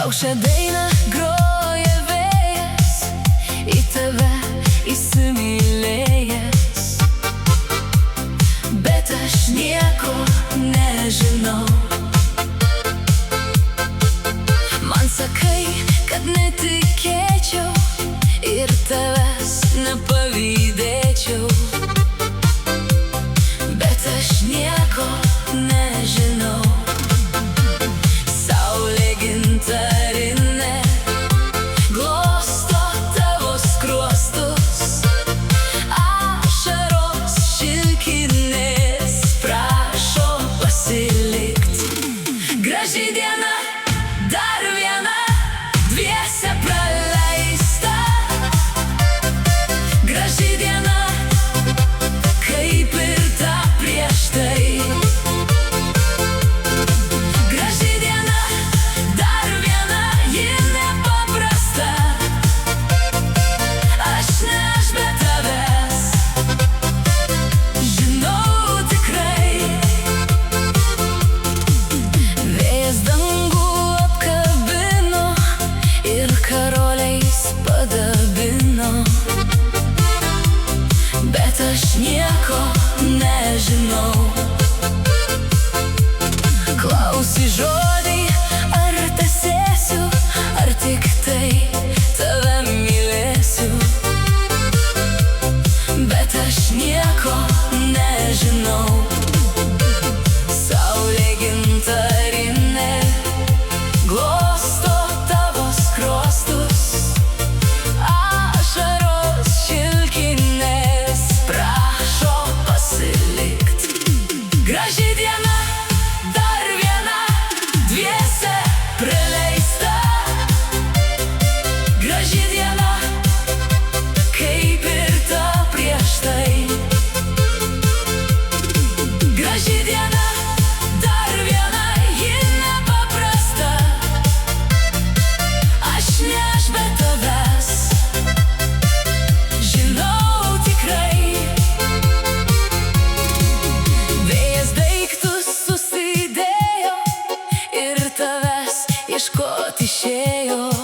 Tau šią dainą groja vėjas, į tave įsimylėjęs, bet aš nieko nežinau. Man sakai, kad netikėčiau ir tavęs nepavydėčiau, bet aš nieko nežinau. Saulė gintarinė glosto tavo skruostus, ašaros šilkinės prašo pasilikt. Graži diena, dar viena, dviese praleista. Graži diena, kaip ir ta prieš tai. Graži diena, dar viena, ji nepaprasta. Aš ne aš be tavęs, žinau tikrai. Vėjas dangų apkabino ir karoliais padabino, bet aš nieko nežinau. Klausi žodį, ar tęsėsiu, ar tik tai tave mylėsiu, bet aš nieko nežinau. Saulė gintarinė glosto tavo skruostus, ašaros šilkinės prašo pasilikt. Graži diena, dar viena, dviese praleista. Graži diena, kaip ir ta prieš tai. Graži diena, dar viena, ji nepaprasta. Aš ne aš be tavęs, žinau tikrai. Vėjas daiktus susidėjo ir tavęs ieškot išėjo.